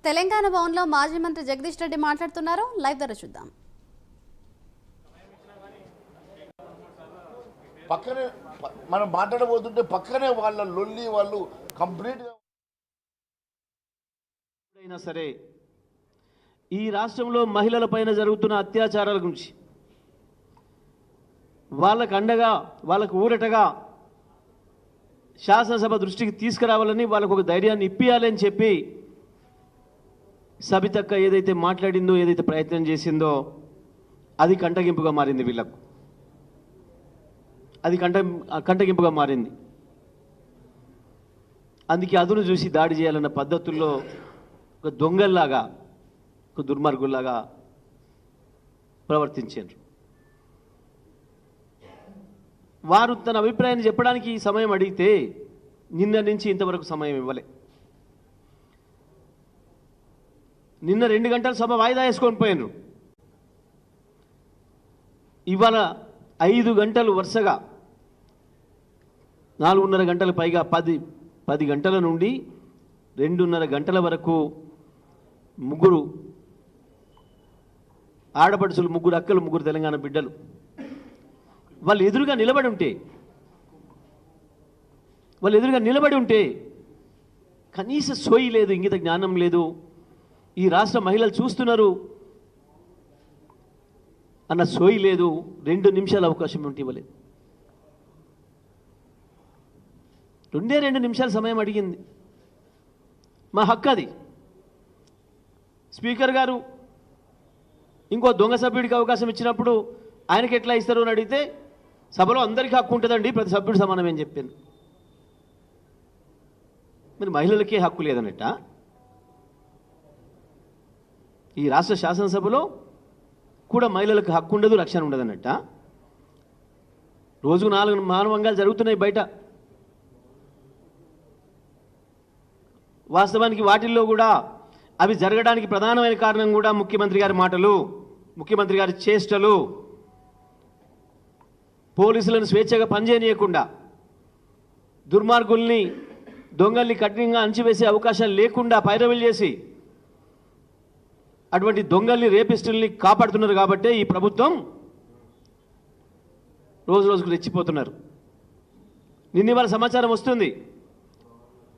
తెలంగాణ భవన్లో మాజీ మంత్రి జగదీష్ రెడ్డి మాట్లాడుతున్నారు. లైవ్ ద్వారా చూద్దాం. పక్కనే మనం మాట్లాడబోతుంటే పక్కనే వాళ్ళ లొల్లి వాళ్ళు కంప్లీట్గా అయినా సరే ఈ రాష్ట్రంలో మహిళల పైన జరుగుతున్న అత్యాచారాల గురించి వాళ్ళకు అండగా వాళ్ళకు ఊరటగా శాసనసభ దృష్టికి తీసుకురావాలని వాళ్ళకు ఒక ధైర్యాన్ని ఇప్పియాలని చెప్పి సబితక్క ఏదైతే మాట్లాడిందో ఏదైతే ప్రయత్నం చేసిందో అది కంటగింపుగా మారింది. వీళ్ళకు అది కంటగింపుగా మారింది. అందుకే అదును చూసి దాడి చేయాలన్న పద్ధతుల్లో ఒక దొంగల్లాగా ఒక దుర్మార్గుల్లాగా ప్రవర్తించారు. వారు తన అభిప్రాయాన్ని చెప్పడానికి సమయం అడిగితే నిన్న నుంచి ఇంతవరకు సమయం ఇవ్వలే. నిన్న 2 గంటల సభ వాయిదా వేసుకొని పోయినారు. ఇవాళ 5 గంటలు వరుసగా 4.5 గంటల పైగా 10 గంటల నుండి 2.5 గంటల వరకు ముగ్గురు ఆడపడుచులు, ముగ్గురు అక్కలు, ముగ్గురు తెలంగాణ బిడ్డలు వాళ్ళు ఎదురుగా నిలబడి ఉంటే కనీస సోయి లేదు, ఇంగిత జ్ఞానం లేదు. ఈ రాష్ట్ర మహిళలు చూస్తున్నారు అన్న సోయి లేదు. 2 నిమిషాల అవకాశం ఉంటే ఇవ్వలేదు. 2 నిమిషాల సమయం అడిగింది. మా హక్కు అది. స్పీకర్ గారు ఇంకో దొంగ సభ్యుడికి అవకాశం ఇచ్చినప్పుడు ఆయనకి ఎట్లా ఇస్తారు అని అడిగితే సభలో అందరికీ హక్కు ఉంటుందండి, ప్రతి సభ్యుడు సమానమని చెప్పాను. మరి మహిళలకే హక్కు లేదన్నట్ట. ఈ రాష్ట్ర శాసనసభలో కూడా మహిళలకు హక్కు ఉండదు, రక్షణ ఉండదన్నట్ట. రోజుకు 4 మానవంగాలు జరుగుతున్నాయి బయట. వాస్తవానికి వాటిల్లో కూడా అవి జరగడానికి ప్రధానమైన కారణం కూడా ముఖ్యమంత్రి గారి మాటలు, ముఖ్యమంత్రి గారి చేష్టలు. పోలీసులను స్వేచ్ఛగా పనిచేయనీయకుండా దుర్మార్గుల్ని, దొంగల్ని కఠినంగా అణచివేసే అవకాశాలు లేకుండా పైరవీలు చేసి అటువంటి దొంగల్ని, రేపిస్టుల్ని కాపాడుతున్నారు. కాబట్టే ఈ ప్రభుత్వం రోజు రోజుకు రెచ్చిపోతున్నారు. నిన్న సమాచారం వస్తుంది,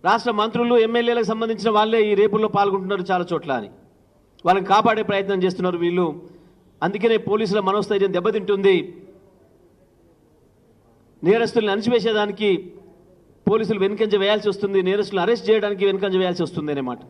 రాష్ట్ర మంత్రులు, ఎమ్మెల్యేలకు సంబంధించిన వాళ్ళే ఈ రేపుల్లో పాల్గొంటున్నారు చాలా చోట్ల అని. వాళ్ళని కాపాడే ప్రయత్నం చేస్తున్నారు వీళ్ళు. అందుకనే పోలీసుల మనోస్థైర్యం దెబ్బతింటుంది. నేరస్తుల్ని అణచివేసేదానికి పోలీసులు వెనుకంజ వేయాల్సి వస్తుంది, నేరస్తులను అరెస్ట్ చేయడానికి వెనుకంజ వేయాల్సి వస్తుంది అనే మాట.